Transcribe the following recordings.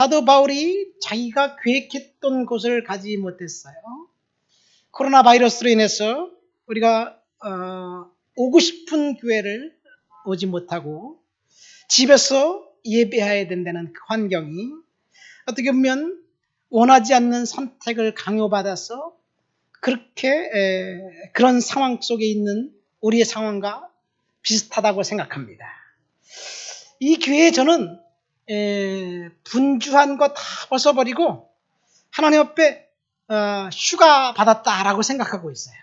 사도 바울이 자기가 계획했던 곳을 가지 못했어요. 코로나 바이러스로 인해서 우리가 오고 싶은 교회를 오지 못하고 집에서 예배해야 된다는 그 환경이 어떻게 보면 원하지 않는 선택을 강요받아서 그렇게 그런 상황 속에 있는 우리의 상황과 비슷하다고 생각합니다. 이 기회에 저는 분주한 거 다 벗어버리고 하나님 앞에 휴가 받았다라고 생각하고 있어요.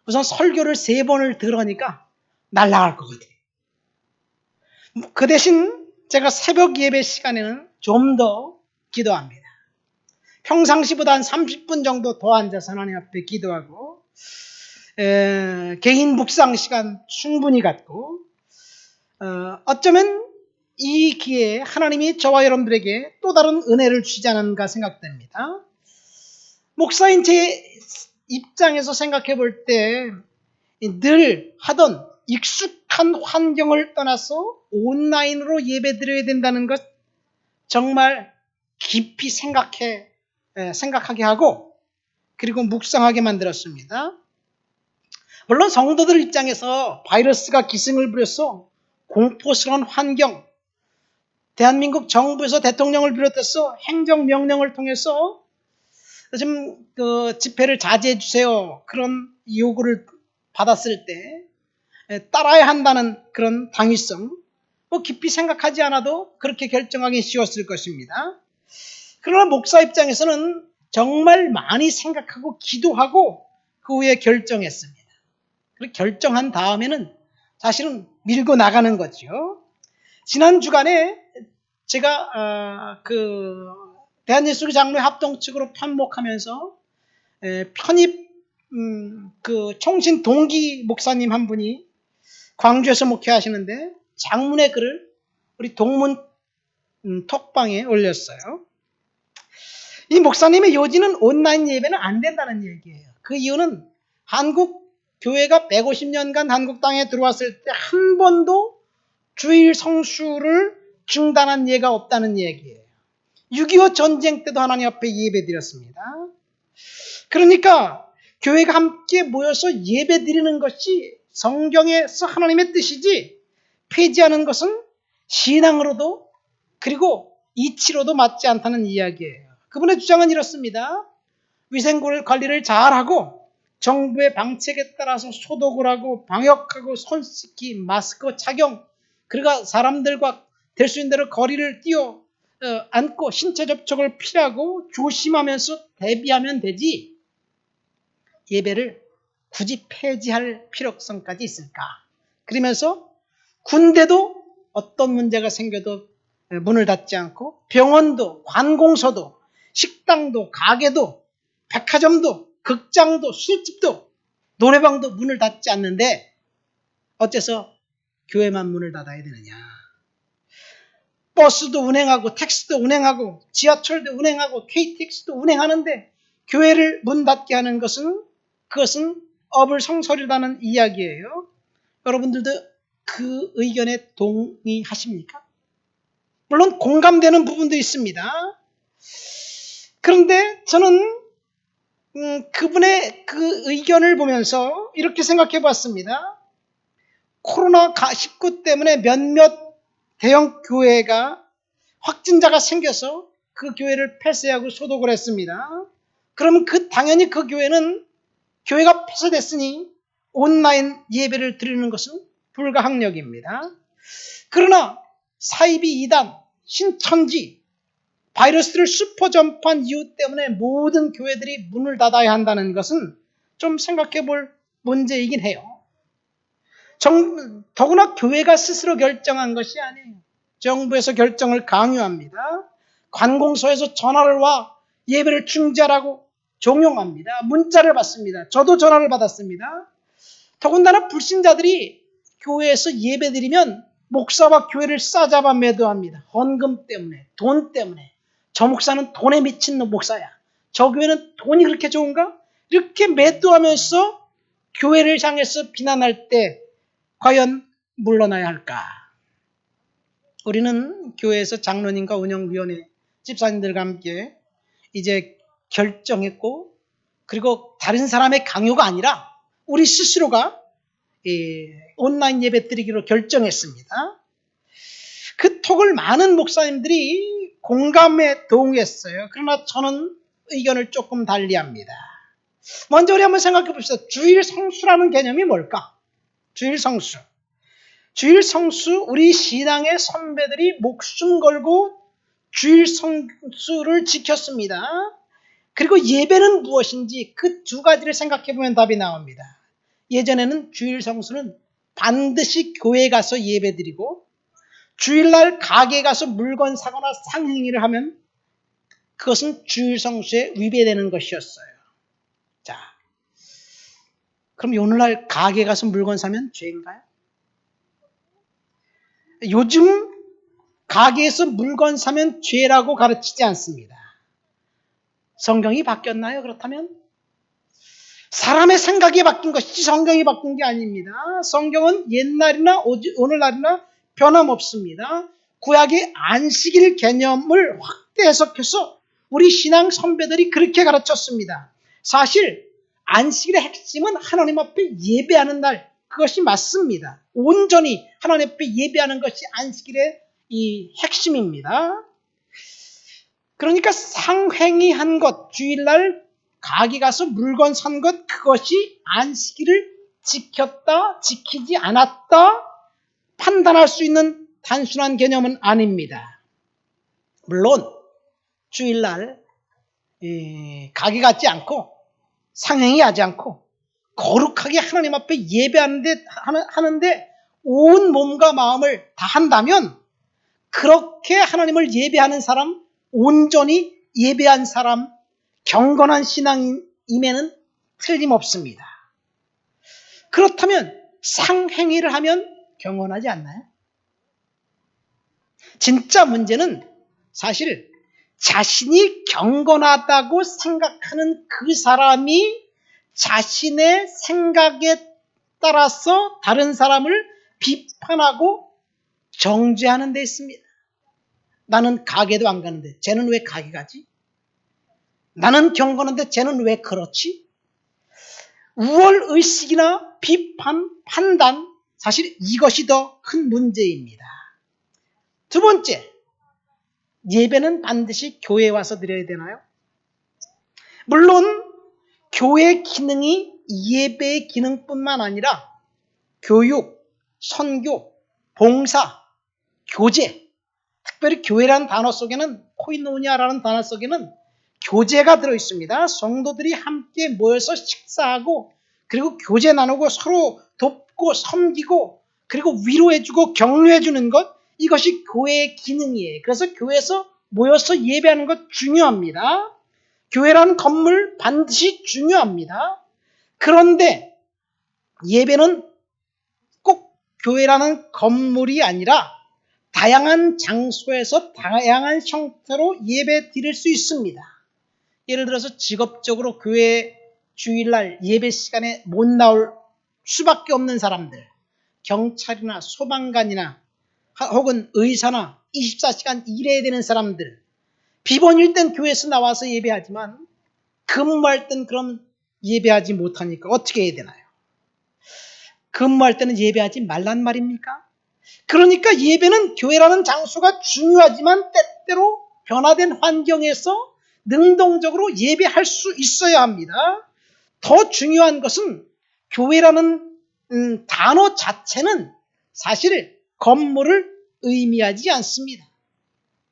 우선 설교를 3번을 들으니까 날아갈 것 같아요. 그 대신 제가 새벽 예배 시간에는 좀 더 기도합니다. 평상시보다 한 30분 정도 더 앉아서 하나님 앞에 기도하고 개인 묵상 시간 충분히 갖고 어쩌면 이 기회에 하나님이 저와 여러분들에게 또 다른 은혜를 주지 않은가 생각됩니다. 목사인 제 입장에서 생각해 볼 때 늘 하던 익숙한 환경을 떠나서 온라인으로 예배 드려야 된다는 것 정말 깊이 생각하게 하고 그리고 묵상하게 만들었습니다. 물론 성도들 입장에서 바이러스가 기승을 부려서 공포스러운 환경, 대한민국 정부에서 대통령을 비롯해서 행정명령을 통해서 좀 집회를 자제해 주세요. 그런 요구를 받았을 때 따라야 한다는 그런 당위성, 깊이 생각하지 않아도 그렇게 결정하기 쉬웠을 것입니다. 그러나 목사 입장에서는 정말 많이 생각하고 기도하고 그 후에 결정했습니다. 그리고 결정한 다음에는 사실은 밀고 나가는 거죠. 지난 주간에 제가 대한예수교 장로회 합동 측으로 편목하면서 편입 총신 동기 목사님 한 분이 광주에서 목회하시는데 장문의 글을 우리 동문 톡방에 올렸어요. 이 목사님의 요지는 온라인 예배는 안 된다는 얘기예요. 그 이유는 한국 교회가 150년간 한국 땅에 들어왔을 때 한 번도 주일 성수를 중단한 예가 없다는 얘기예요. 6.25 전쟁 때도 하나님 앞에 예배 드렸습니다. 그러니까 교회가 함께 모여서 예배 드리는 것이 성경에서 하나님의 뜻이지 폐지하는 것은 신앙으로도 그리고 이치로도 맞지 않다는 이야기예요. 그분의 주장은 이렇습니다. 위생관리를 잘하고 정부의 방책에 따라서 소독을 하고 방역하고 손 씻기, 마스크 착용, 그리고 사람들과 될 수 있는 대로 거리를 띄워 앉고 신체 접촉을 피하고 조심하면서 대비하면 되지 예배를 굳이 폐지할 필요성까지 있을까? 그러면서 군대도 어떤 문제가 생겨도 문을 닫지 않고 병원도 관공서도 식당도 가게도 백화점도 극장도 술집도 노래방도 문을 닫지 않는데 어째서 교회만 문을 닫아야 되느냐. 버스도 운행하고 택시도 운행하고 지하철도 운행하고 KTX도 운행하는데 교회를 문 닫게 하는 그것은 어불성설이라는 이야기예요. 여러분들도 그 의견에 동의하십니까? 물론 공감되는 부분도 있습니다. 그런데 저는 그분의 그 의견을 보면서 이렇게 생각해 봤습니다. 코로나19 때문에 몇몇 대형 교회가 확진자가 생겨서 그 교회를 폐쇄하고 소독을 했습니다. 그러면 당연히 그 교회는 교회가 폐쇄됐으니 온라인 예배를 드리는 것은 불가항력입니다. 그러나 사이비 이단, 신천지, 바이러스를 슈퍼 전파한 이유 때문에 모든 교회들이 문을 닫아야 한다는 것은 좀 생각해 볼 문제이긴 해요. 더구나 교회가 스스로 결정한 것이 아니에요. 정부에서 결정을 강요합니다. 관공서에서 전화를 와 예배를 중지하라고 종용합니다. 문자를 받습니다. 저도 전화를 받았습니다. 더군다나 불신자들이 교회에서 예배드리면 목사와 교회를 싸잡아 매도합니다. 헌금 때문에, 돈 때문에. 저 목사는 돈에 미친 목사야. 저 교회는 돈이 그렇게 좋은가? 이렇게 매도하면서 교회를 향해서 비난할 때 과연 물러나야 할까? 우리는 교회에서 장로님과 운영위원회 집사님들과 함께 이제 결정했고, 그리고 다른 사람의 강요가 아니라 우리 스스로가 온라인 예배 드리기로 결정했습니다. 그 톡을 많은 목사님들이 공감에 동의했어요. 그러나 저는 의견을 조금 달리합니다. 먼저 우리 한번 생각해 봅시다. 주일 성수라는 개념이 뭘까? 주일 성수. 주일 성수, 우리 신앙의 선배들이 목숨 걸고 주일 성수를 지켰습니다. 그리고 예배는 무엇인지 그 두 가지를 생각해 보면 답이 나옵니다. 예전에는 주일 성수는 반드시 교회 가서 예배 드리고, 주일날 가게 가서 물건 사거나 상행위를 하면 그것은 주일 성수에 위배되는 것이었어요. 자, 그럼 오늘날 가게 가서 물건 사면 죄인가요? 요즘 가게에서 물건 사면 죄라고 가르치지 않습니다. 성경이 바뀌었나요? 그렇다면? 사람의 생각이 바뀐 것이지 성경이 바뀐 게 아닙니다. 성경은 옛날이나 오늘날이나 변함없습니다. 구약의 안식일 개념을 확대 해석해서 우리 신앙 선배들이 그렇게 가르쳤습니다. 사실 안식일의 핵심은 하나님 앞에 예배하는 날, 그것이 맞습니다. 온전히 하나님 앞에 예배하는 것이 안식일의 이 핵심입니다. 그러니까 상행위 한 것, 주일날 가게 가서 물건 산 것, 그것이 안식일을 지켰다, 지키지 않았다 판단할 수 있는 단순한 개념은 아닙니다. 물론 주일날 가게 가지 않고 상행위 하지 않고 거룩하게 하나님 앞에 예배하는데 온 몸과 마음을 다한다면, 그렇게 하나님을 예배하는 사람, 온전히 예배한 사람, 경건한 신앙임에는 틀림없습니다. 그렇다면 상행위를 하면 경건하지 않나요? 진짜 문제는 사실 자신이 경건하다고 생각하는 그 사람이 자신의 생각에 따라서 다른 사람을 비판하고 정죄하는 데 있습니다. 나는 가게도 안 가는데 쟤는 왜 가게 가지? 나는 경건한데 쟤는 왜 그렇지? 우월의식이나 비판, 판단, 사실 이것이 더 큰 문제입니다. 두 번째, 예배는 반드시 교회에 와서 드려야 되나요? 물론 교회 기능이 예배의 기능뿐만 아니라 교육, 선교, 봉사, 교제, 특별히 교회라는 단어 속에는, 코이노니아라는 단어 속에는 교제가 들어있습니다. 성도들이 함께 모여서 식사하고, 그리고 교제 나누고 서로 돕고 섬기고, 그리고 위로해주고 격려해주는 것, 이것이 교회의 기능이에요. 그래서 교회에서 모여서 예배하는 것 중요합니다. 교회라는 건물 반드시 중요합니다. 그런데 예배는 꼭 교회라는 건물이 아니라 다양한 장소에서 다양한 형태로 예배 드릴 수 있습니다. 예를 들어서 직업적으로 교회 주일날 예배 시간에 못 나올 수밖에 없는 사람들, 경찰이나 소방관이나 혹은 의사나 24시간 일해야 되는 사람들, 비번일 땐 교회에서 나와서 예배하지만 근무할 땐 그럼 예배하지 못하니까 어떻게 해야 되나요? 근무할 때는 예배하지 말란 말입니까? 그러니까 예배는 교회라는 장소가 중요하지만 때때로 변화된 환경에서 능동적으로 예배할 수 있어야 합니다. 더 중요한 것은 교회라는 단어 자체는 사실 건물을 의미하지 않습니다.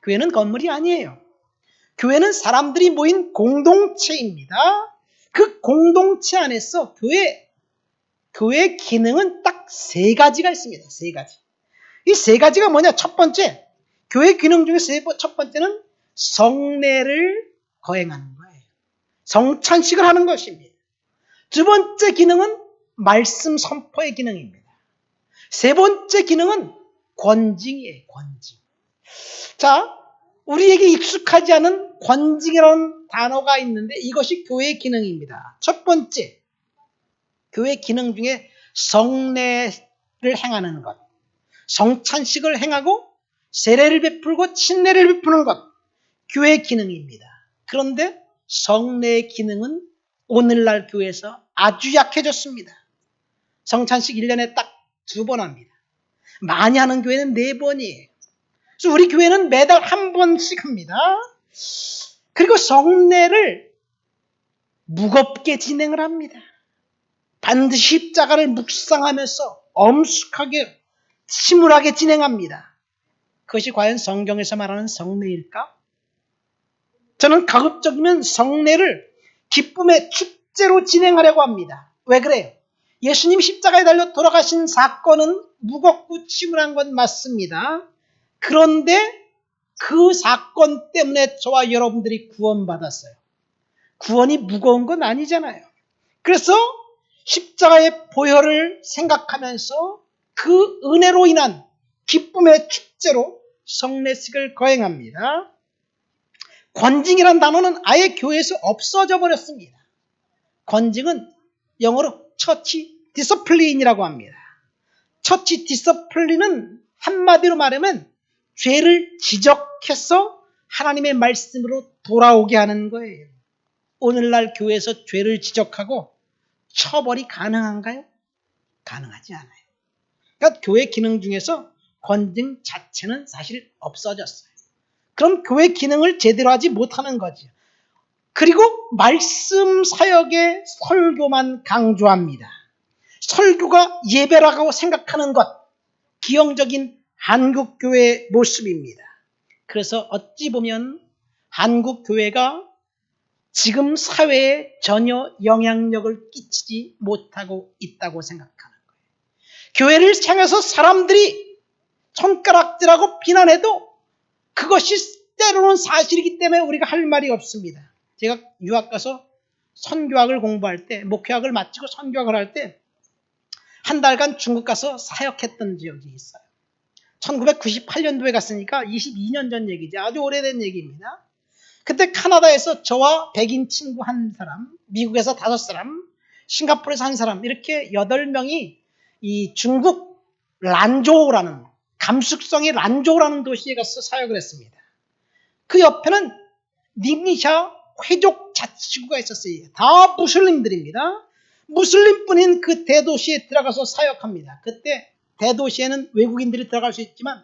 교회는 건물이 아니에요. 교회는 사람들이 모인 공동체입니다. 그 공동체 안에서 교회의 기능은 딱 세 가지가 있습니다. 세 가지. 이 세 가지가 뭐냐? 첫 번째, 교회 기능 중에 첫 번째는 성례를 거행하는 거예요. 성찬식을 하는 것입니다. 두 번째 기능은 말씀 선포의 기능입니다. 세 번째 기능은 권징이에요. 권징. 자, 우리에게 익숙하지 않은 권징이라는 단어가 있는데 이것이 교회의 기능입니다. 첫 번째, 교회 기능 중에 성례를 행하는 것, 성찬식을 행하고 세례를 베풀고 침례를 베푸는 것, 교회 기능입니다. 그런데 성례의 기능은 오늘날 교회에서 아주 약해졌습니다. 성찬식 1년에 딱 2번 합니다. 많이 하는 교회는 4번이에요. 그래서 우리 교회는 매달 1번씩 합니다. 그리고 성례를 무겁게 진행을 합니다. 반드시 십자가를 묵상하면서 엄숙하게 침울하게 진행합니다. 그것이 과연 성경에서 말하는 성례일까? 저는 가급적이면 성례를 기쁨의 축제로 진행하려고 합니다. 왜 그래요? 예수님 십자가에 달려 돌아가신 사건은 무겁고 침울한 건 맞습니다. 그런데 그 사건 때문에 저와 여러분들이 구원받았어요. 구원이 무거운 건 아니잖아요. 그래서 십자가의 보혈을 생각하면서 그 은혜로 인한 기쁨의 축제로 성례식을 거행합니다. 권징이란 단어는 아예 교회에서 없어져 버렸습니다. 권징은 영어로 처치 디서플린이라고 합니다. 처치 디서플린은 한마디로 말하면 죄를 지적해서 하나님의 말씀으로 돌아오게 하는 거예요. 오늘날 교회에서 죄를 지적하고 처벌이 가능한가요? 가능하지 않아요. 그러니까 교회 기능 중에서 권징 자체는 사실 없어졌어요. 그럼 교회 기능을 제대로 하지 못하는 거죠. 그리고 말씀 사역의 설교만 강조합니다. 설교가 예배라고 생각하는 것, 기형적인 한국교회의 모습입니다. 그래서 어찌 보면 한국교회가 지금 사회에 전혀 영향력을 끼치지 못하고 있다고 생각하는 거예요. 교회를 향해서 사람들이 손가락질하고 비난해도 그것이 때로는 사실이기 때문에 우리가 할 말이 없습니다. 제가 유학 가서 선교학을 공부할 때, 목회학을 마치고 선교학을 할 때 한 달간 중국 가서 사역했던 지역이 있어요. 1998년도에 갔으니까 22년 전 얘기죠. 아주 오래된 얘기입니다. 그때 카나다에서 저와 백인 친구 한 사람, 미국에서 5사람, 싱가포르에서 한 사람, 이렇게 8명이 이 중국 란조우라는, 감숙성의 란조우라는 도시에 가서 사역을 했습니다. 그 옆에는 닝샤 회족 자치구가 있었어요. 다 무슬림들입니다. 무슬림뿐인 그 대도시에 들어가서 사역합니다. 그때 대도시에는 외국인들이 들어갈 수 있지만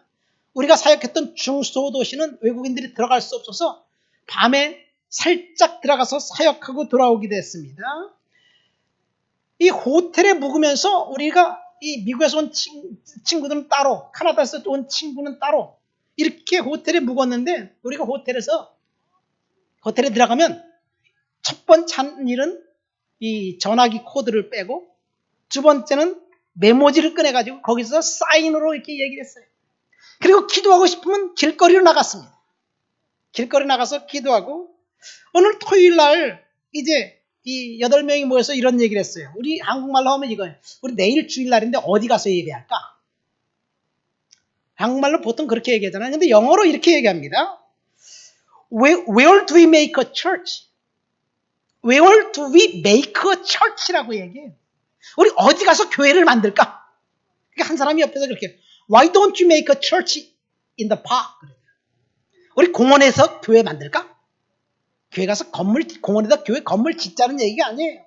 우리가 사역했던 중소도시는 외국인들이 들어갈 수 없어서 밤에 살짝 들어가서 사역하고 돌아오기도 했습니다. 이 호텔에 묵으면서 우리가 이 미국에서 온 친구들은 따로, 카나다에서 온 친구는 따로 이렇게 호텔에 묵었는데, 우리가 호텔에 들어가면 첫 번째 한 일은 이 전화기 코드를 빼고, 두 번째는 메모지를 꺼내가지고 거기서 사인으로 이렇게 얘기를 했어요. 그리고 기도하고 싶으면 길거리로 나갔습니다. 길거리 나가서 기도하고, 오늘 토요일 날 이제 이 8명이 모여서 이런 얘기를 했어요. 우리 한국말로 하면 이거예요. 우리 내일 주일날인데 어디 가서 예배할까? 한국말로 보통 그렇게 얘기하잖아요. 근데 영어로 이렇게 얘기합니다. Where do we make a church? Where do we make a church라고 얘기해요. 우리 어디 가서 교회를 만들까? 한 사람이 옆에서 그렇게, Why don't you make a church in the park? 우리 공원에서 교회 만들까? 교회 가서 공원에다 교회 건물 짓자는 얘기가 아니에요.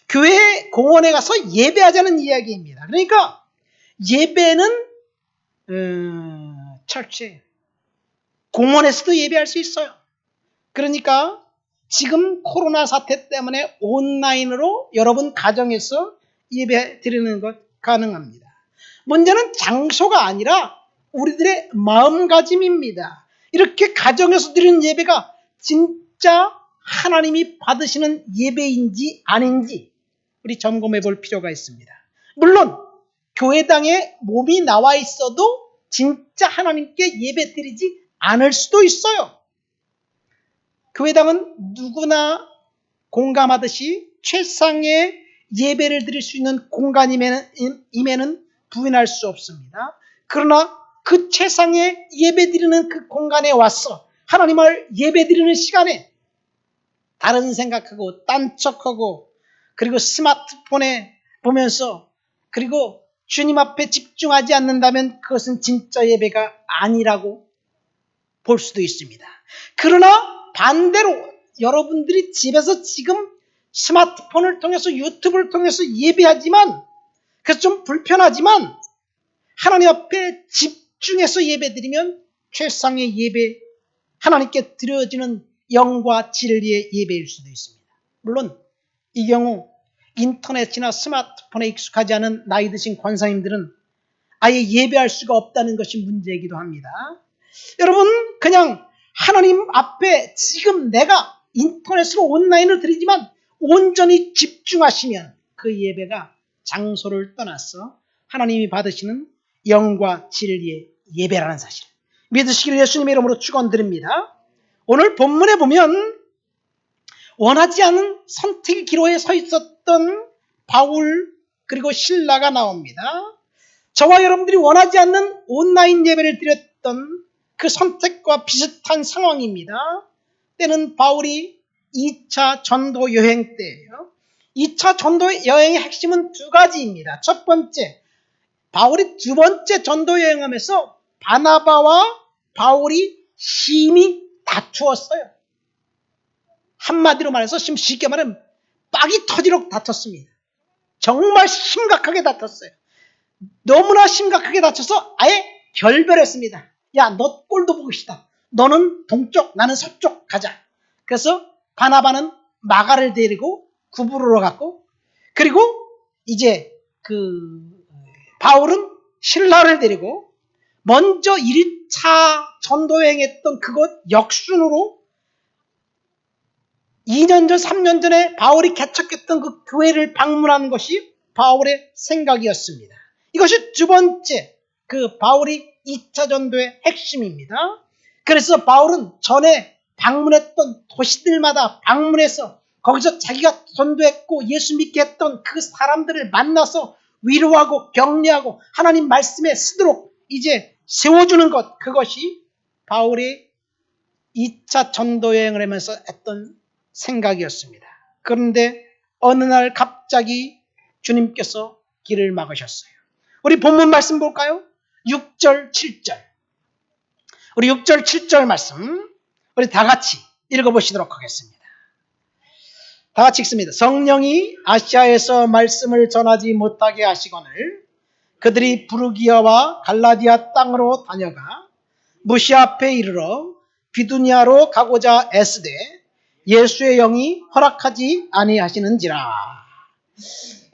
교회 공원에 가서 예배하자는 이야기입니다. 그러니까 예배는 철치 공원에서도 예배할 수 있어요. 그러니까 지금 코로나 사태 때문에 온라인으로 여러분 가정에서 예배 드리는 것 가능합니다. 문제는 장소가 아니라 우리들의 마음가짐입니다. 이렇게 가정에서 드리는 예배가 진짜 하나님이 받으시는 예배인지 아닌지 우리 점검해 볼 필요가 있습니다. 물론 교회당에 몸이 나와 있어도 진짜 하나님께 예배 드리지 않을 수도 있어요. 교회당은 누구나 공감하듯이 최상의 예배를 드릴 수 있는 공간임에는 부인할 수 없습니다. 그러나 그 최상의 예배 드리는 그 공간에 와서 하나님을 예배 드리는 시간에 다른 생각하고 딴척하고 그리고 스마트폰에 보면서 그리고 주님 앞에 집중하지 않는다면 그것은 진짜 예배가 아니라고 볼 수도 있습니다. 그러나 반대로 여러분들이 집에서 지금 스마트폰을 통해서 유튜브를 통해서 예배하지만 그래서 좀 불편하지만 하나님 앞에 집중해서 예배드리면 최상의 예배, 하나님께 드려지는 영과 진리의 예배일 수도 있습니다. 물론 이 경우 인터넷이나 스마트폰에 익숙하지 않은 나이 드신 권사님들은 아예 예배할 수가 없다는 것이 문제이기도 합니다. 여러분 그냥 하나님 앞에 지금 내가 인터넷으로 온라인으로 드리지만 온전히 집중하시면 그 예배가 장소를 떠나서 하나님이 받으시는 영과 진리의 예배라는 사실 믿으시기를 예수님의 이름으로 축원드립니다. 오늘 본문에 보면 원하지 않은 선택의 기로에 서 있었던 바울 그리고 실라가 나옵니다. 저와 여러분들이 원하지 않는 온라인 예배를 드렸던 그 선택과 비슷한 상황입니다. 때는 바울이 2차 전도 여행 때예요. 2차 전도 여행의 핵심은 두 가지입니다. 첫 번째, 바울이 두 번째 전도 여행하면서 바나바와 바울이 심히 다투었어요. 한마디로 말해서 쉽게 말하면 빡이 터지도록 다퉜습니다. 정말 심각하게 다퉜어요. 너무나 심각하게 다쳐서 아예 결별했습니다. 야, 너 꼴도 보기 싫다. 너는 동쪽, 나는 서쪽 가자. 그래서 바나바는 마가를 데리고 구부로로 갔고, 그리고 이제 바울은 실라를 데리고 먼저 1차 전도여행했던 그곳 역순으로 2년 전, 3년 전에 바울이 개척했던 그 교회를 방문하는 것이 바울의 생각이었습니다. 이것이 두 번째, 바울이 2차 전도의 핵심입니다. 그래서 바울은 전에 방문했던 도시들마다 방문해서 거기서 자기가 전도했고 예수 믿게 했던 그 사람들을 만나서 위로하고 격려하고 하나님 말씀에 쓰도록 이제 세워주는 것, 그것이 바울이 2차 전도여행을 하면서 했던 생각이었습니다. 그런데 어느 날 갑자기 주님께서 길을 막으셨어요. 우리 본문 말씀 볼까요? 6절, 7절. 우리 6절, 7절 말씀 우리 다 같이 읽어보시도록 하겠습니다. 다 같이 읽습니다. 성령이 아시아에서 말씀을 전하지 못하게 하시거늘 그들이 부르기아와 갈라디아 땅으로 다녀가 무시아 앞에 이르러 비두니아로 가고자 애쓰되 예수의 영이 허락하지 아니하시는지라.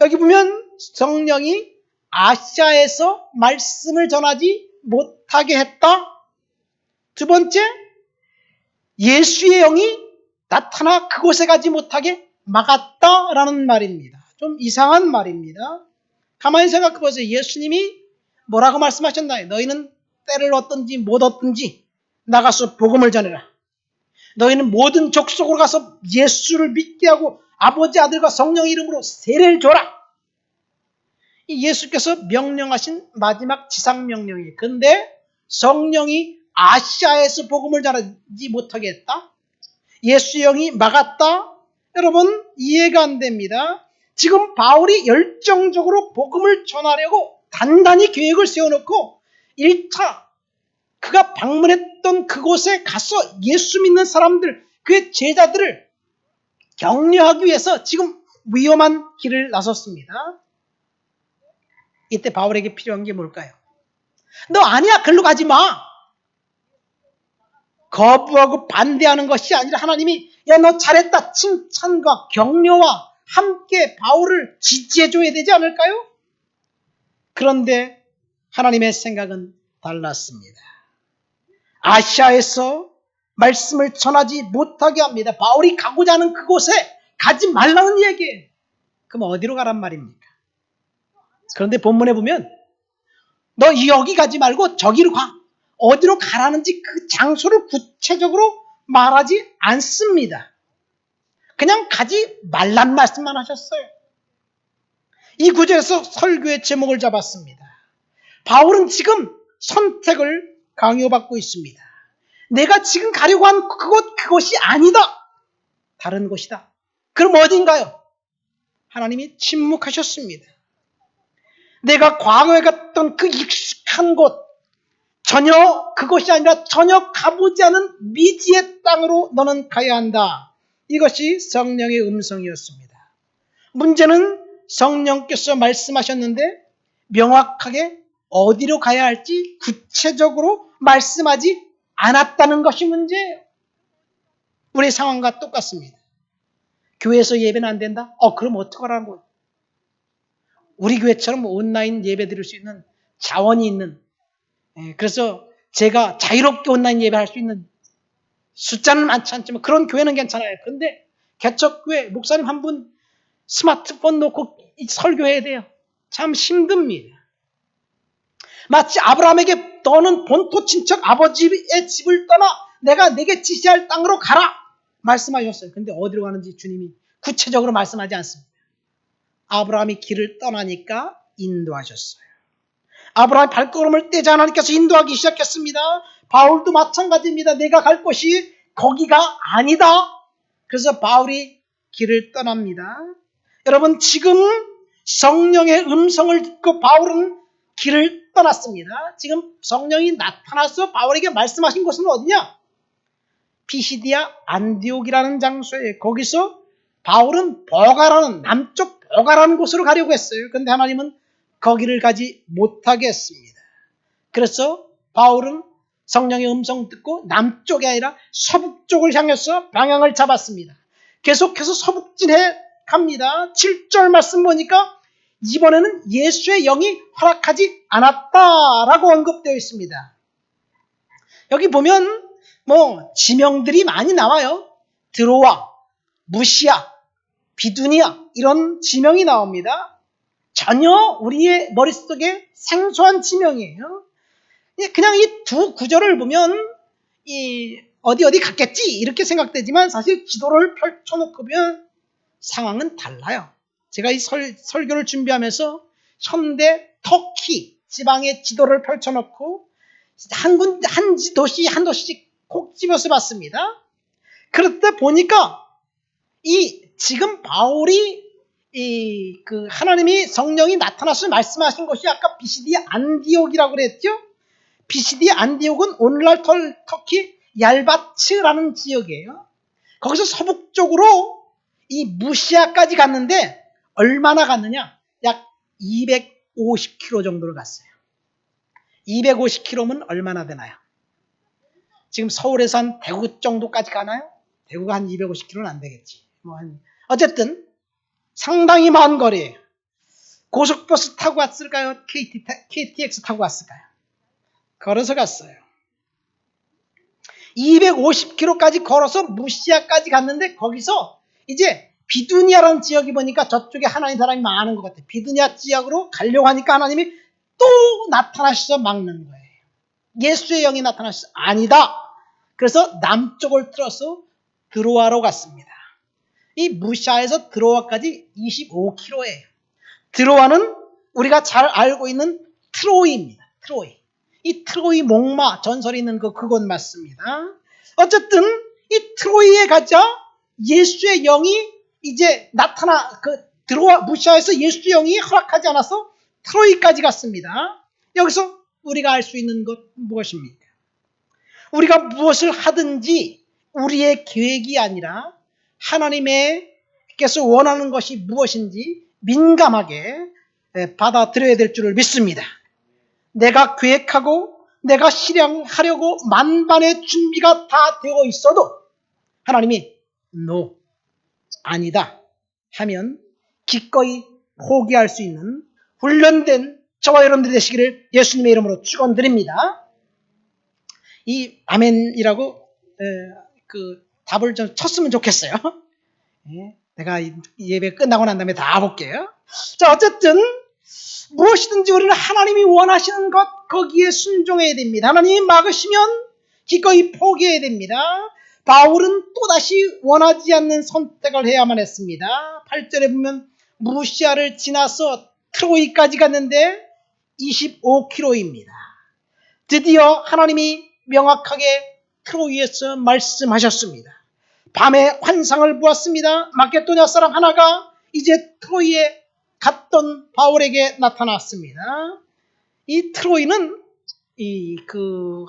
여기 보면 성령이 아시아에서 말씀을 전하지 못하게 했다. 두 번째, 예수의 영이 나타나 그곳에 가지 못하게 막았다라는 말입니다. 좀 이상한 말입니다. 가만히 생각해 보세요. 예수님이 뭐라고 말씀하셨나요? 너희는 때를 얻든지 못 얻든지 나가서 복음을 전해라. 너희는 모든 족속으로 가서 예수를 믿게 하고 아버지, 아들과 성령 이름으로 세례를 줘라. 예수께서 명령하신 마지막 지상명령이에요. 그런데 성령이 아시아에서 복음을 전하지 못하게 했다? 예수의 영이 막았다? 여러분 이해가 안 됩니다. 지금 바울이 열정적으로 복음을 전하려고 단단히 계획을 세워놓고 1차 그가 방문했던 그곳에 가서 예수 믿는 사람들, 그의 제자들을 격려하기 위해서 지금 위험한 길을 나섰습니다. 이때 바울에게 필요한 게 뭘까요? 너 아니야, 글로 가지 마. 거부하고 반대하는 것이 아니라 하나님이 야, 너 잘했다 칭찬과 격려와 함께 바울을 지지해줘야 되지 않을까요? 그런데 하나님의 생각은 달랐습니다. 아시아에서 말씀을 전하지 못하게 합니다. 바울이 가고자 하는 그곳에 가지 말라는 얘기예요. 그럼 어디로 가란 말입니까? 그런데 본문에 보면 너 여기 가지 말고 저기로 가. 어디로 가라는지 그 장소를 구체적으로 말하지 않습니다. 그냥 가지 말란 말씀만 하셨어요. 이 구절에서 설교의 제목을 잡았습니다. 바울은 지금 선택을 강요받고 있습니다. 내가 지금 가려고 한 그것이 아니다. 다른 곳이다. 그럼 어딘가요? 하나님이 침묵하셨습니다. 내가 과거에 갔던 그 익숙한 곳, 전혀 그것이 아니라 전혀 가보지 않은 미지의 땅으로 너는 가야 한다. 이것이 성령의 음성이었습니다. 문제는 성령께서 말씀하셨는데 명확하게 어디로 가야 할지 구체적으로 말씀하지 않았다는 것이 문제예요. 우리 상황과 똑같습니다. 교회에서 예배는 안 된다? 그럼 어떡하라고? 우리 교회처럼 온라인 예배 드릴 수 있는 자원이 있는, 그래서 제가 자유롭게 온라인 예배할 수 있는 숫자는 많지 않지만 그런 교회는 괜찮아요. 그런데 개척교회 목사님 한 분 스마트폰 놓고 설교해야 돼요. 참 힘듭니다. 마치 아브라함에게 너는 본토 친척 아버지의 집을 떠나 내가 내게 지시할 땅으로 가라 말씀하셨어요. 근데 어디로 가는지 주님이 구체적으로 말씀하지 않습니다. 아브라함이 길을 떠나니까 인도하셨어요. 아브라함이 발걸음을 떼자 하나님께서 인도하기 시작했습니다. 바울도 마찬가지입니다. 내가 갈 곳이 거기가 아니다. 그래서 바울이 길을 떠납니다. 여러분, 지금 성령의 음성을 듣고 바울은 길을 떠났습니다. 지금 성령이 나타나서 바울에게 말씀하신 곳은 어디냐? 피시디아 안디옥이라는 장소에, 거기서 바울은 버가라는, 남쪽 버가라는 곳으로 가려고 했어요. 그런데 하나님은 거기를 가지 못하게 했습니다. 그래서 바울은 성령의 음성 듣고 남쪽이 아니라 서북쪽을 향해서 방향을 잡았습니다. 계속해서 서북진해 갑니다. 7절 말씀 보니까 이번에는 예수의 영이 허락하지 않았다라고 언급되어 있습니다. 여기 보면 지명들이 많이 나와요. 드로아, 무시아, 비두니아 이런 지명이 나옵니다. 전혀 우리의 머릿속에 생소한 지명이에요. 그냥 이 두 구절을 보면 어디 갔겠지 이렇게 생각되지만 사실 지도를 펼쳐놓고 보면 상황은 달라요. 제가 이 설교를 준비하면서 현대 터키 지방의 지도를 펼쳐놓고 한 도시 한 도시씩 콕 집어서 봤습니다. 그때 보니까 지금 바울이 하나님이 성령이 나타나서 말씀하신 것이 아까 비시디아 안디옥이라고 그랬죠? 비시디아 안디옥은 오늘날 터키 얄바츠라는 지역이에요. 거기서 서북쪽으로 이 무시아까지 갔는데 얼마나 갔느냐? 약 250km 정도를 갔어요. 250km면 얼마나 되나요? 지금 서울에서 한 대구 정도까지 가나요? 대구가 한 250km는 안 되겠지. 어쨌든 상당히 먼 거리예요. 고속버스 타고 왔을까요? KTX 타고 왔을까요? 걸어서 갔어요. 250km까지 걸어서 무시아까지 갔는데 거기서 이제 비두니아라는 지역이 보니까 저쪽에 하나님 사람이 많은 것 같아요. 비두니아 지역으로 가려고 하니까 하나님이 또 나타나셔서 막는 거예요. 예수의 영이 나타나셔서 아니다. 그래서 남쪽을 틀어서 드로아로 갔습니다. 이 무시아에서 드로아까지 25km예요. 드로아는 우리가 잘 알고 있는 트로이입니다. 트로이. 이 트로이 목마 전설이 있는 그곳 맞습니다. 어쨌든 이 트로이에 가자 예수의 영이 이제 드로아 무시아에서 예수의 영이 허락하지 않아서 트로이까지 갔습니다. 여기서 우리가 알 수 있는 것 무엇입니까? 우리가 무엇을 하든지 우리의 계획이 아니라 하나님께서 원하는 것이 무엇인지 민감하게 받아들여야 될 줄을 믿습니다. 내가 계획하고 내가 실행하려고 만반의 준비가 다 되어 있어도 하나님이 no, 아니다 하면 기꺼이 포기할 수 있는 훈련된 저와 여러분들이 되시기를 예수님의 이름으로 축원드립니다. 이 아멘이라고 답을 좀 쳤으면 좋겠어요. 내가 예배 끝나고 난 다음에 다 볼게요. 자, 어쨌든 무엇이든지 우리는 하나님이 원하시는 것 거기에 순종해야 됩니다. 하나님이 막으시면 기꺼이 포기해야 됩니다. 바울은 또다시 원하지 않는 선택을 해야만 했습니다. 8절에 보면 무시아를 지나서 트로이까지 갔는데 25km입니다. 드디어 하나님이 명확하게 트로이에서 말씀하셨습니다. 밤에 환상을 보았습니다. 마케도냐 사람 하나가 이제 트로이에 갔던 바울에게 나타났습니다. 이 트로이는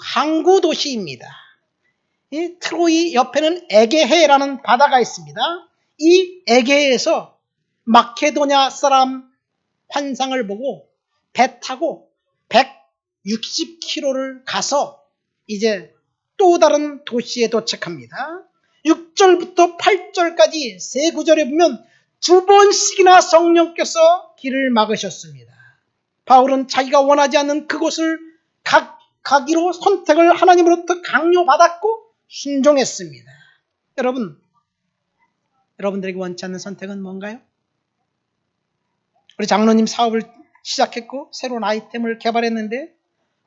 항구 도시입니다. 이 트로이 옆에는 에게해라는 바다가 있습니다. 이 에게해에서 마케도냐 사람 환상을 보고 배 타고 160km를 가서 이제 또 다른 도시에 도착합니다. 6절부터 8절까지 세 구절에 보면 2번씩이나 성령께서 길을 막으셨습니다. 바울은 자기가 원하지 않는 그곳을 가기로 선택을 하나님으로부터 강요받았고 순종했습니다. 여러분들에게 원치 않는 선택은 뭔가요? 우리 장로님 사업을 시작했고 새로운 아이템을 개발했는데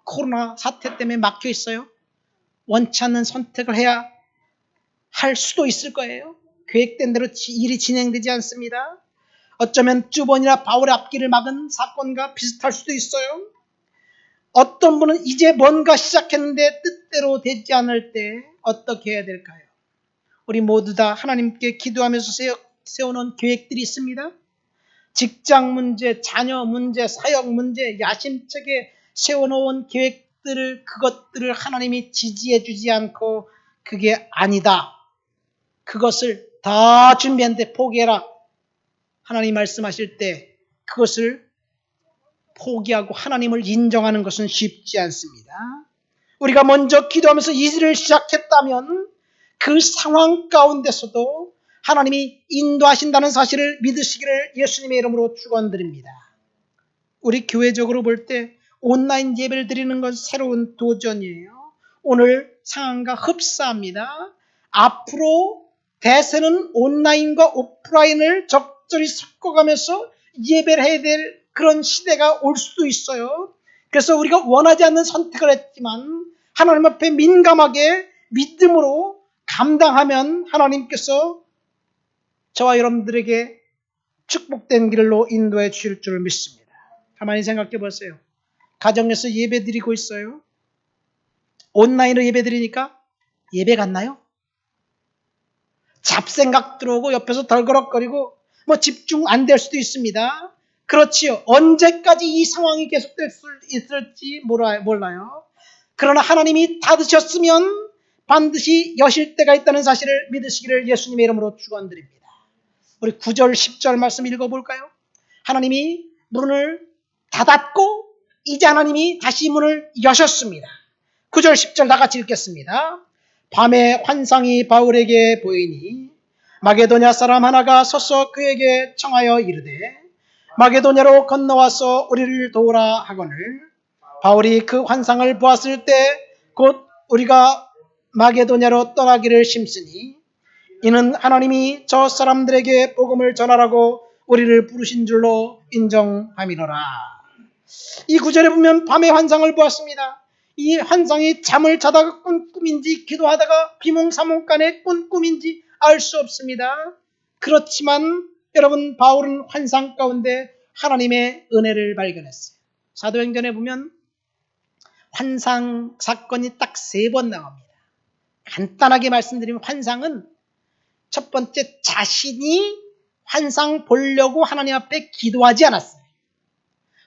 코로나 사태 때문에 막혀 있어요. 원치 않는 선택을 해야 할 수도 있을 거예요. 계획된 대로 일이 진행되지 않습니다. 어쩌면 주번이나 바울의 앞길을 막은 사건과 비슷할 수도 있어요. 어떤 분은 이제 뭔가 시작했는데 뜻대로 되지 않을 때 어떻게 해야 될까요? 우리 모두 다 하나님께 기도하면서 세워놓은 계획들이 있습니다. 직장 문제, 자녀 문제, 사역 문제, 야심차게 세워놓은 그것들을 하나님이 지지해 주지 않고 그게 아니다. 그것을 다 준비했는데 포기해라. 하나님 말씀하실 때 그것을 포기하고 하나님을 인정하는 것은 쉽지 않습니다. 우리가 먼저 기도하면서 이 일을 시작했다면 그 상황 가운데서도 하나님이 인도하신다는 사실을 믿으시기를 예수님의 이름으로 축원드립니다. 우리 교회적으로 볼 때 온라인 예배를 드리는 건 새로운 도전이에요. 오늘 상황과 흡사합니다. 앞으로 대세는 온라인과 오프라인을 적절히 섞어가면서 예배를 해야 될 그런 시대가 올 수도 있어요. 그래서 우리가 원하지 않는 선택을 했지만 하나님 앞에 민감하게 믿음으로 감당하면 하나님께서 저와 여러분들에게 축복된 길로 인도해 주실 줄 믿습니다. 가만히 생각해 보세요. 가정에서 예배 드리고 있어요. 온라인으로 예배 드리니까 예배 같나요? 잡생각 들어오고 옆에서 덜거럭거리고 집중 안 될 수도 있습니다. 그렇지요. 언제까지 이 상황이 계속될 수 있을지 몰라요. 그러나 하나님이 닫으셨으면 반드시 여실 때가 있다는 사실을 믿으시기를 예수님의 이름으로 축원드립니다. 우리 9절 10절 말씀 읽어볼까요? 하나님이 문을 닫았고 이제 하나님이 다시 문을 여셨습니다. 9절 10절 다 같이 읽겠습니다. 밤에 환상이 바울에게 보이니 마게도냐 사람 하나가 서서 그에게 청하여 이르되 마게도냐로 건너와서 우리를 도우라 하거늘 바울이 그 환상을 보았을 때 곧 우리가 마게도냐로 떠나기를 심쓰니 이는 하나님이 저 사람들에게 복음을 전하라고 우리를 부르신 줄로 인정함이로라. 이 구절에 보면 밤의 환상을 보았습니다. 이 환상이 잠을 자다가 꾼 꿈인지 기도하다가 비몽사몽간에 꾼 꿈인지 알 수 없습니다. 그렇지만 여러분 바울은 환상 가운데 하나님의 은혜를 발견했어요. 사도행전에 보면 환상 사건이 딱 3번 나옵니다. 간단하게 말씀드리면 환상은 첫 번째 자신이 환상 보려고 하나님 앞에 기도하지 않았어요.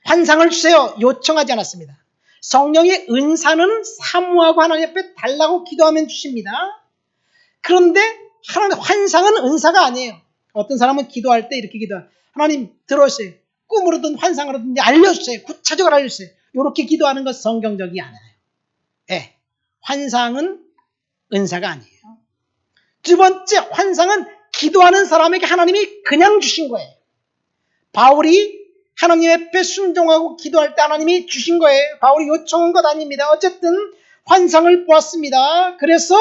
환상을 주세요 요청하지 않았습니다. 성령의 은사는 사모하고 하나님 앞에 달라고 기도하면 주십니다. 그런데 환상은 은사가 아니에요. 어떤 사람은 기도할 때 이렇게 기도해요. 하나님 들어오세요. 꿈으로든 환상으로든 알려주세요. 구체적으로 알려주세요. 이렇게 기도하는 건 성경적이 아니에요. 네, 환상은 은사가 아니에요. 두 번째 환상은 기도하는 사람에게 하나님이 그냥 주신 거예요. 바울이 하나님 앞에 순종하고 기도할 때 하나님이 주신 거예요. 바울이 요청한 것 아닙니다. 어쨌든 환상을 보았습니다. 그래서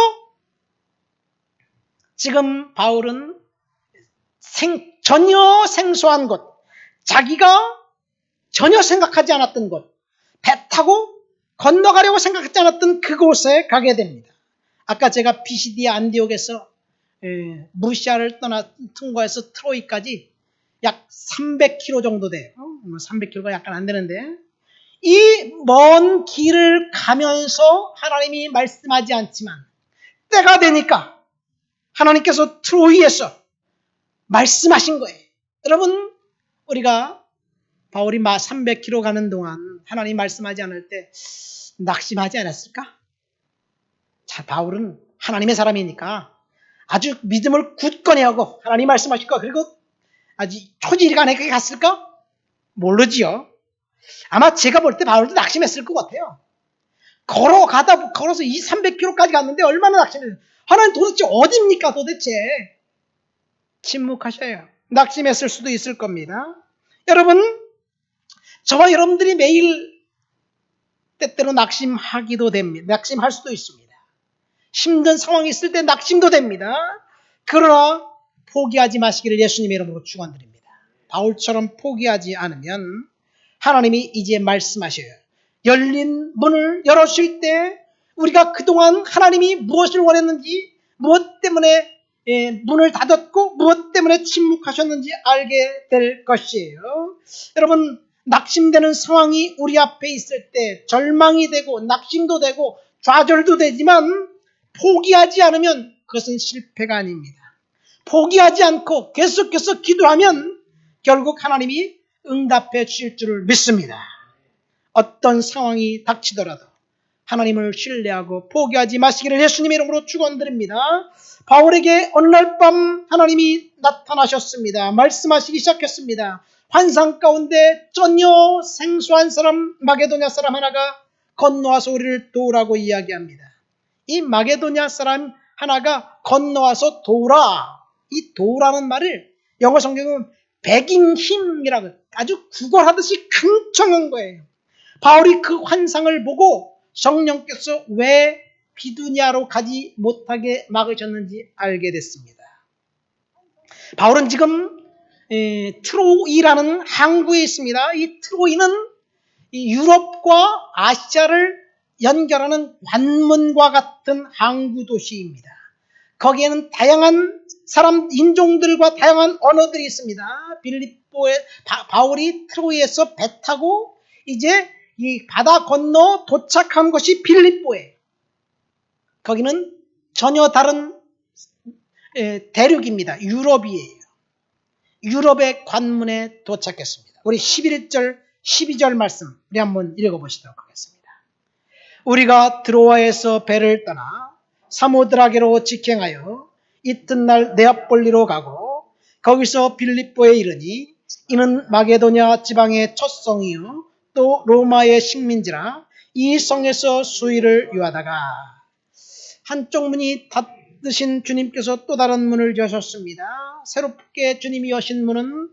지금 바울은 전혀 생소한 곳, 자기가 전혀 생각하지 않았던 곳, 배 타고 건너가려고 생각하지 않았던 그곳에 가게 됩니다. 아까 제가 피시디아 안디옥에서 무시아를 통과해서 트로이까지 약 300km 정도 돼요. 300km가 약간 안 되는데 이 먼 길을 가면서 하나님이 말씀하지 않지만 때가 되니까 하나님께서 트로이에서 말씀하신 거예요. 여러분 우리가 바울이 300km 가는 동안 하나님 말씀하지 않을 때 낙심하지 않았을까? 자, 바울은 하나님의 사람이니까 아주 믿음을 굳건히 하고 하나님 말씀하실 거 그리고 아주 초지일간에게 갔을까? 모르지요. 아마 제가 볼 때 바울도 낙심했을 것 같아요. 걸어서 300km까지 갔는데 얼마나 낙심했어요. 하나님 도대체 어디입니까 도대체? 침묵하셔요. 낙심했을 수도 있을 겁니다. 여러분, 저와 여러분들이 매일 때때로 낙심하기도 됩니다. 낙심할 수도 있습니다. 힘든 상황이 있을 때 낙심도 됩니다. 그러나 포기하지 마시기를 예수님의 이름으로 축원드립니다. 바울처럼 포기하지 않으면 하나님이 이제 말씀하셔요. 열린 문을 열어주실 때 우리가 그동안 하나님이 무엇을 원했는지, 무엇 때문에 문을 닫았고 무엇 때문에 침묵하셨는지 알게 될 것이에요. 여러분, 낙심되는 상황이 우리 앞에 있을 때 절망이 되고 낙심도 되고 좌절도 되지만 포기하지 않으면 그것은 실패가 아닙니다. 포기하지 않고 계속해서 기도하면 결국 하나님이 응답해 주실 줄을 믿습니다. 어떤 상황이 닥치더라도 하나님을 신뢰하고 포기하지 마시기를 예수님의 이름으로 축원드립니다. 바울에게 어느 날 밤 하나님이 나타나셨습니다. 말씀하시기 시작했습니다. 환상 가운데 전혀 생소한 사람, 마게도냐 사람 하나가 건너와서 우리를 도우라고 이야기합니다. 이 마게도냐 사람 하나가 건너와서 도우라. 이 도우라는 말을 영어 성경은 begging him이라고 아주 구걸하듯이 강청한 거예요. 바울이 그 환상을 보고 성령께서 왜 비두니아로 가지 못하게 막으셨는지 알게 됐습니다. 바울은 지금 트로이라는 항구에 있습니다. 이 트로이는 유럽과 아시아를 연결하는 관문과 같은 항구 도시입니다. 거기에는 다양한 사람 인종들과 다양한 언어들이 있습니다. 바울이 트로이에서 배 타고 이제 이 바다 건너 도착한 것이 빌립보예요. 거기는 전혀 다른 대륙입니다. 유럽이에요. 유럽의 관문에 도착했습니다. 우리 11절, 12절 말씀 우리 한번 읽어보시도록 하겠습니다. 우리가 드로아에서 배를 떠나 사모드라게로 직행하여 이튿날 네아폴리로 가고 거기서 빌립보에 이르니 이는 마게도냐 지방의 첫 성이요 또 로마의 식민지라 이 성에서 수일을 유하다가 한쪽 문이 닫으신 주님께서 또 다른 문을 여셨습니다. 새롭게 주님이 여신 문은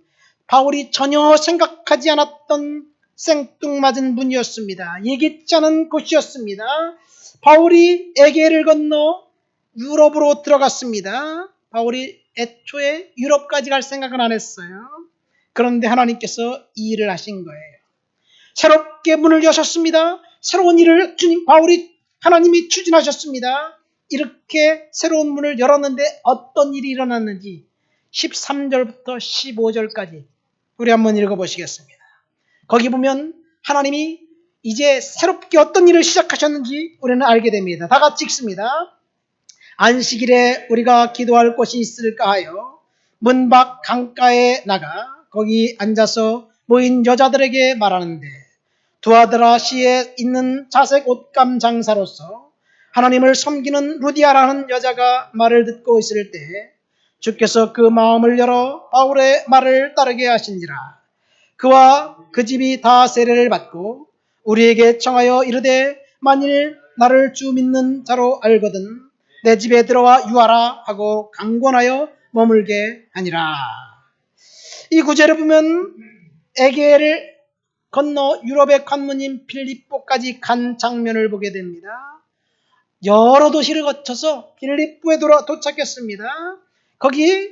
바울이 전혀 생각하지 않았던 생뚱맞은 문이었습니다. 예기치 않은 곳이었습니다. 바울이 에게를 건너 유럽으로 들어갔습니다. 바울이 애초에 유럽까지 갈 생각은 안 했어요. 그런데 하나님께서 이 일을 하신 거예요. 새롭게 문을 여셨습니다. 새로운 일을 하나님이 추진하셨습니다. 이렇게 새로운 문을 열었는데 어떤 일이 일어났는지 13절부터 15절까지 우리 한번 읽어보시겠습니다. 거기 보면 하나님이 이제 새롭게 어떤 일을 시작하셨는지 우리는 알게 됩니다. 다 같이 읽습니다. 안식일에 우리가 기도할 곳이 있을까 하여 문 밖 강가에 나가 거기 앉아서 모인 여자들에게 말하는데 두아드라시에 있는 자색 옷감 장사로서 하나님을 섬기는 루디아라는 여자가 말을 듣고 있을 때 주께서 그 마음을 열어 바울의 말을 따르게 하신지라. 그와 그 집이 다 세례를 받고 우리에게 청하여 이르되 만일 나를 주 믿는 자로 알거든 내 집에 들어와 유하라 하고 강권하여 머물게 하니라. 이 구절을 보면 에게를 건너 유럽의 관문인 빌립보까지 간 장면을 보게 됩니다. 여러 도시를 거쳐서 빌립보에 도착했습니다. 거기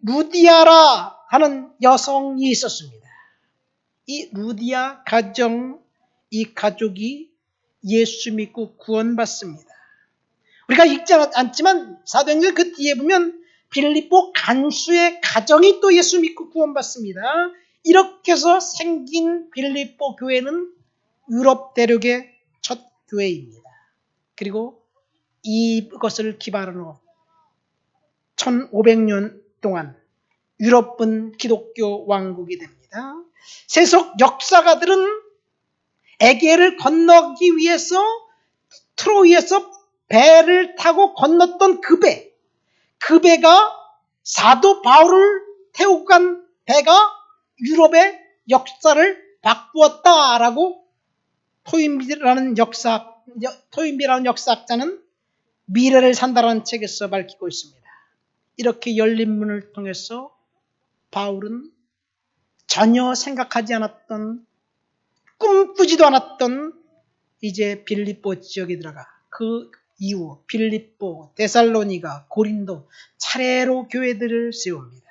루디아라 하는 여성이 있었습니다. 이 루디아 가정, 이 가족이 예수 믿고 구원받습니다. 우리가 읽지 않지만 사도행전 그 뒤에 보면 빌립보 간수의 가정이 또 예수 믿고 구원받습니다. 이렇게 해서 생긴 빌립보 교회는 유럽 대륙의 첫 교회입니다. 그리고 이것을 기반으로 1500년 동안 유럽은 기독교 왕국이 됩니다. 세속 역사가들은 에게를 건너기 위해서 트로이에서 배를 타고 건넜던 그 배가 사도 바울을 태우고 간 배가 유럽의 역사를 바꾸었다라고 토인비라는 역사학자는 미래를 산다라는 책에서 밝히고 있습니다. 이렇게 열린 문을 통해서 바울은 전혀 생각하지 않았던, 꿈꾸지도 않았던 이제 빌립보 지역에 들어가 그 이후 빌립보, 데살로니가, 고린도 차례로 교회들을 세웁니다.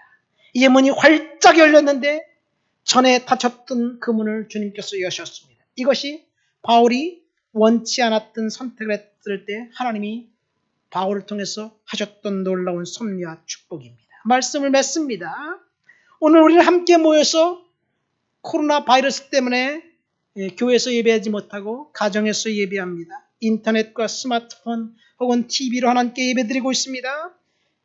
이제 문이 활짝 열렸는데 전에 닫혔던 그 문을 주님께서 여셨습니다. 이것이 바울이 원치 않았던 선택을 했을 때 하나님이 바울을 통해서 하셨던 놀라운 섭리와 축복입니다. 말씀을 맺습니다. 오늘 우리는 함께 모여서 코로나 바이러스 때문에 교회에서 예배하지 못하고 가정에서 예배합니다. 인터넷과 스마트폰 혹은 TV로 하나님께 예배드리고 있습니다.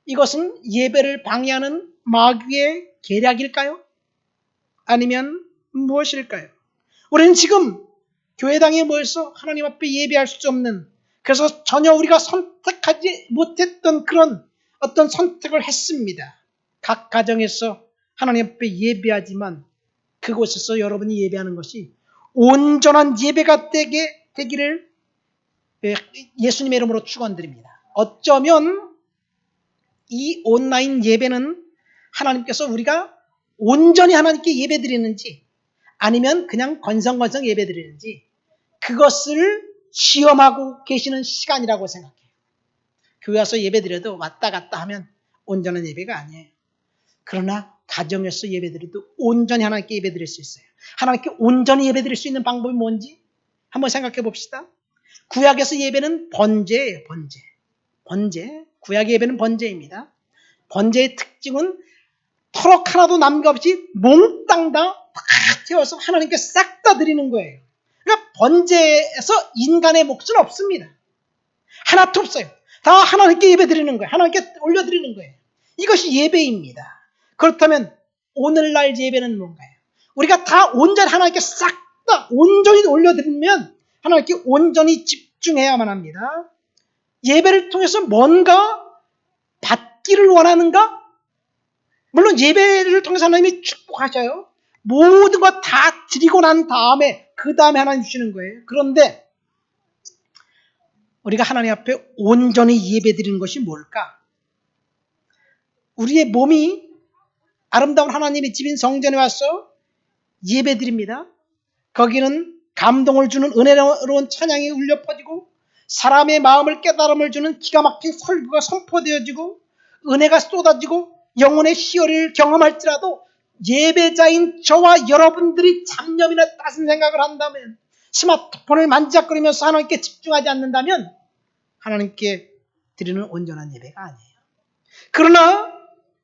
이것은 예배를 방해하는 마귀의 계략일까요? 아니면 무엇일까요? 우리는 지금 교회당에 모여서 하나님 앞에 예배할 수 없는, 그래서 전혀 우리가 선택하지 못했던 그런 어떤 선택을 했습니다. 각 가정에서 하나님 앞에 예배하지만 그곳에서 여러분이 예배하는 것이 온전한 예배가 되기를 예수님의 이름으로 축원드립니다. 어쩌면 이 온라인 예배는 하나님께서 우리가 온전히 하나님께 예배드리는지 아니면 그냥 건성건성 예배드리는지 그것을 시험하고 계시는 시간이라고 생각해요. 교회 와서 예배드려도 왔다 갔다 하면 온전한 예배가 아니에요. 그러나 가정에서 예배드려도 온전히 하나님께 예배드릴 수 있어요. 하나님께 온전히 예배드릴 수 있는 방법이 뭔지 한번 생각해 봅시다. 구약에서 예배는 번제예요. 번제. 구약의 예배는 번제입니다. 번제의 특징은 터럭 하나도 남김없이 몽땅 다 태워서 하나님께 싹 다 드리는 거예요. 그러니까 번제에서 인간의 몫은 없습니다. 하나도 없어요. 다 하나님께 예배드리는 거예요. 하나님께 올려드리는 거예요. 이것이 예배입니다. 그렇다면 오늘날 예배는 뭔가요? 우리가 다 온전히 하나님께 싹 다 온전히 올려드리면 하나님께 온전히 집중해야만 합니다. 예배를 통해서 뭔가 받기를 원하는가? 물론 예배를 통해서 하나님이 축복하셔요. 모든 거 다 드리고 난 다음에 그 다음에 하나님 주시는 거예요. 그런데 우리가 하나님 앞에 온전히 예배드리는 것이 뭘까? 우리의 몸이 아름다운 하나님의 집인 성전에 와서 예배드립니다. 거기는 감동을 주는 은혜로운 찬양이 울려 퍼지고 사람의 마음을 깨달음을 주는 기가 막힌 설교가 선포되어지고 은혜가 쏟아지고 영혼의 희열을 경험할지라도 예배자인 저와 여러분들이 잡념이나 따순 생각을 한다면 스마트폰을 만지작거리면서 하나님께 집중하지 않는다면 하나님께 드리는 온전한 예배가 아니에요. 그러나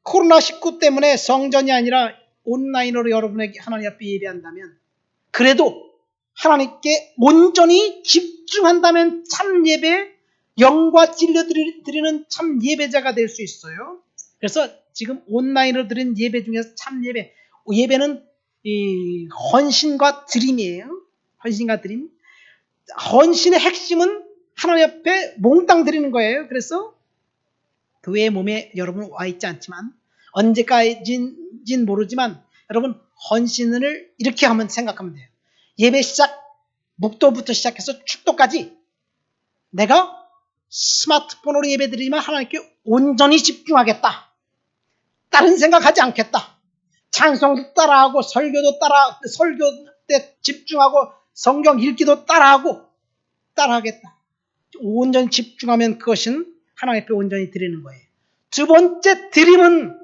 코로나19 때문에 성전이 아니라 온라인으로 여러분에게 하나님 앞에 예배한다면 그래도 하나님께 온전히 집중한다면 참 예배, 영과 진리 드리는 참 예배자가 될 수 있어요. 그래서 지금 온라인으로 드린 예배 중에서 참 예배는 이 헌신과 드림이에요. 헌신과 드림. 헌신의 핵심은 하나님 앞에 몽땅 드리는 거예요. 그래서 교회 몸에 여러분 와 있지 않지만 언제까지인지는 모르지만 여러분 헌신을 이렇게 하면 생각하면 돼요. 예배 시작, 묵도부터 시작해서 축도까지 내가 스마트폰으로 예배드리면 하나님께 온전히 집중하겠다. 다른 생각하지 않겠다. 찬송도 따라하고 설교 때 집중하고 성경 읽기도 따라하겠다. 온전히 집중하면 그것은 하나님 앞에 온전히 드리는 거예요. 두 번째 드림은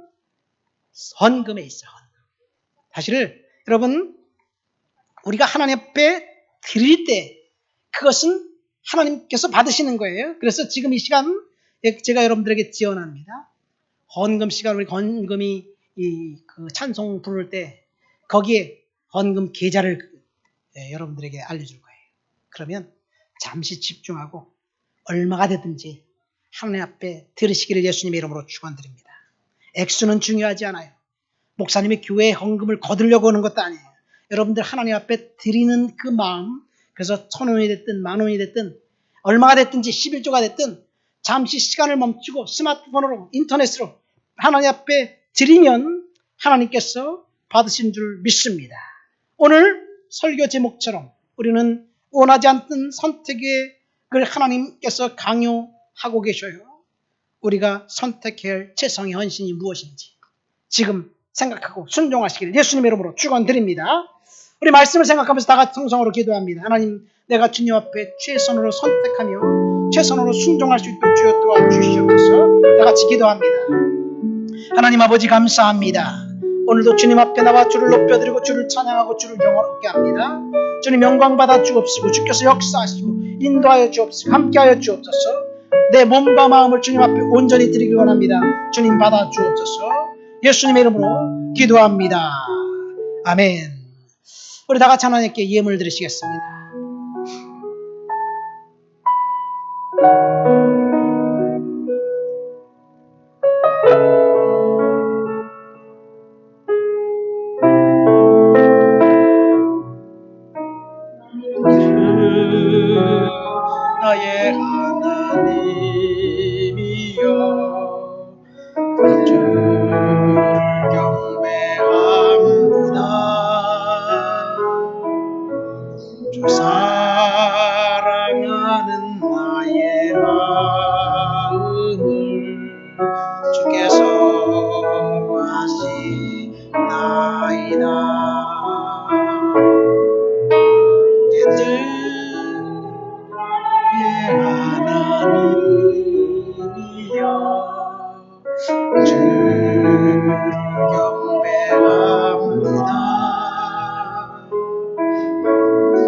헌금에 있어요. 사실 여러분 우리가 하나님 앞에 드릴 때 그것은 하나님께서 받으시는 거예요. 그래서 지금 이 시간 제가 여러분들에게 지원합니다. 헌금 시간 우리 헌금이 그 찬송 부를 때 거기에 헌금 계좌를 여러분들에게 알려줄 거예요. 그러면 잠시 집중하고 얼마가 되든지 하나님 앞에 들으시기를 예수님의 이름으로 축원드립니다. 액수는 중요하지 않아요. 목사님이 교회에 헌금을 거두려고 하는 것도 아니에요. 여러분들 하나님 앞에 드리는 그 마음, 그래서 1,000원이 됐든 10,000원이 됐든 얼마가 됐든지 11조가 됐든 잠시 시간을 멈추고 스마트폰으로 인터넷으로 하나님 앞에 드리면 하나님께서 받으신 줄 믿습니다. 오늘 설교 제목처럼 우리는 원하지 않던 선택을 하나님께서 강요하고 계셔요. 우리가 선택해야 할 최선의 헌신이 무엇인지 지금 생각하고 순종하시기를 예수님의 이름으로 축원드립니다. 우리 말씀을 생각하면서 다 같이 성성으로 기도합니다. 하나님, 내가 주님 앞에 최선으로 선택하며 최선으로 순종할 수 있도록 주여 도와주시옵소서. 다 같이 기도합니다. 하나님 아버지 감사합니다. 오늘도 주님 앞에 나와 주를 높여드리고 주를 찬양하고 주를 영화롭게 합니다. 주님 영광 받아 주옵시고 주께서 역사하시고 인도하여 주옵시고 함께하여 주옵소서. 내 몸과 마음을 주님 앞에 온전히 드리길 원합니다. 주님 받아 주옵소서. 예수님의 이름으로 기도합니다. 아멘. 우리 다 같이 하나님께 예물 드리시겠습니다. 나의 하나님이여 주를 경배합니다. 주 사랑하는 나의 마음을 주께서 아시나이다. 하나님이여 주를 경배합니다.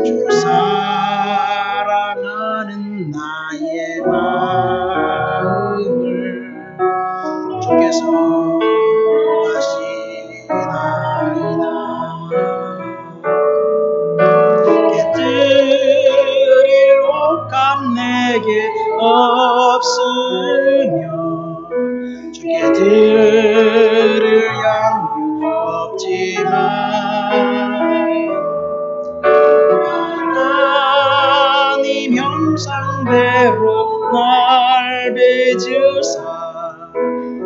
주 사랑하는 나의 마음을 주께서 아시나이다. 깨뜨릴 옷감 내게 없으며 주께 들을 양육 없지만 하나님 형상대로 날 빚으사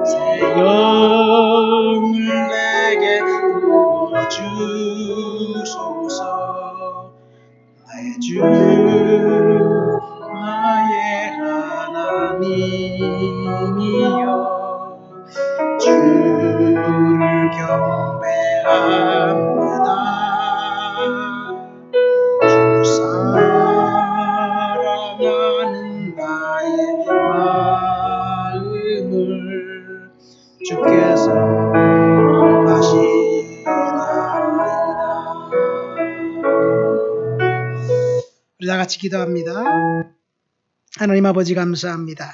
새 영을 내게 부어주소서. 나의 주 나의 하나님이여 주를 경배합니다. 주 사랑하는 나의 마음을 주께서 아시나이다. 우리 다 같이 기도합니다. 하나님 아버지 감사합니다.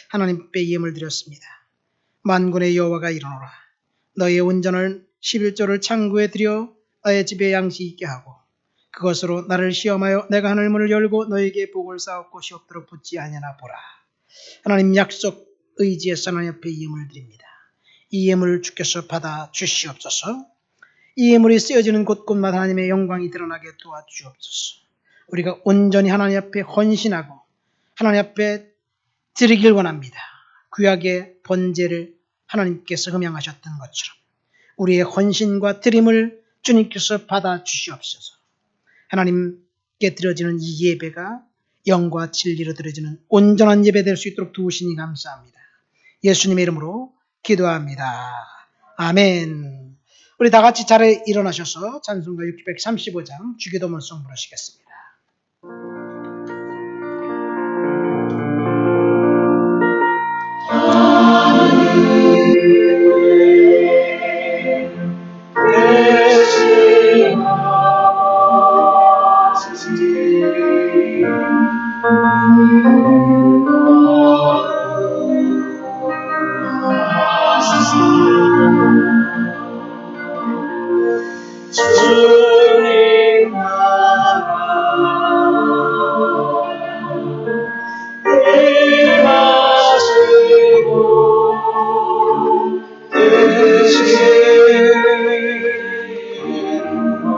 하나님께 예물 드렸습니다. 만군의 여호와가 이르노라. 너의 온전한 11조를 창고에 들여 나의 집에 양식 있게 하고 그것으로 나를 시험하여 내가 하늘 문을 열고 너에게 복을 쌓을 곳이 없도록 붙지 아니하나 보라. 하나님 약속 의지에서 하나님 앞에 예물 드립니다. 이 예물을 주께서 받아 주시옵소서. 이 예물이 쓰여지는 곳곳마다 하나님의 영광이 드러나게 도와주옵소서. 우리가 온전히 하나님 앞에 헌신하고 하나님 앞에 드리길 원합니다. 구약의 번제를 하나님께서 흠양하셨던 것처럼 우리의 헌신과 드림을 주님께서 받아 주시옵소서. 하나님께 드려지는 이 예배가 영과 진리로 드려지는 온전한 예배 될 수 있도록 도우시니 감사합니다. 예수님의 이름으로 기도합니다. 아멘. 우리 다 같이 자리에 일어나셔서 찬송가 635장 주기도문송 부르시겠습니다. 주님 나라 임하시고 되시는 것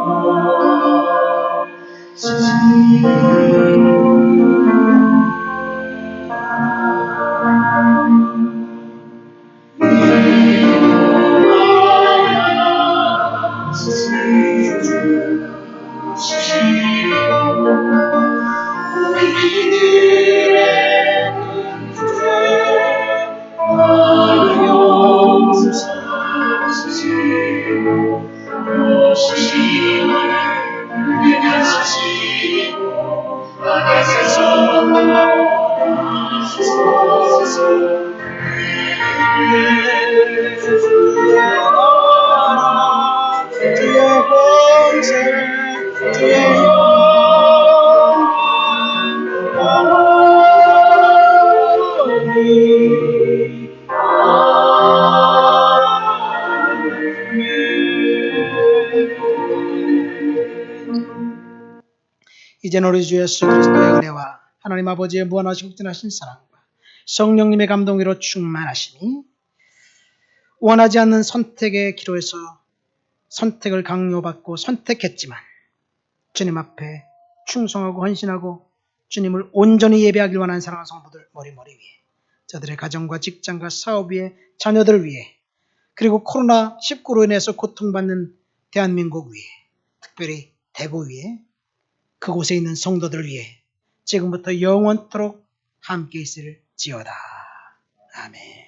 이제는 우리 주 예수 그리스도의 은혜와 하나님 아버지의 무한하시고 극진하신 사랑과 성령님의 감동으로 충만하심이 원하지 않는 선택의 기로에서 선택을 강요받고 선택했지만 주님 앞에 충성하고 헌신하고 주님을 온전히 예배하길 원하는 사랑하는 성도들 머리머리 위에, 저들의 가정과 직장과 사업 위에, 자녀들 위에, 그리고 코로나19로 인해서 고통받는 대한민국 위에, 특별히 대구 위에, 그곳에 있는 성도들 위해 지금부터 영원토록 함께 있을지어다. 아멘.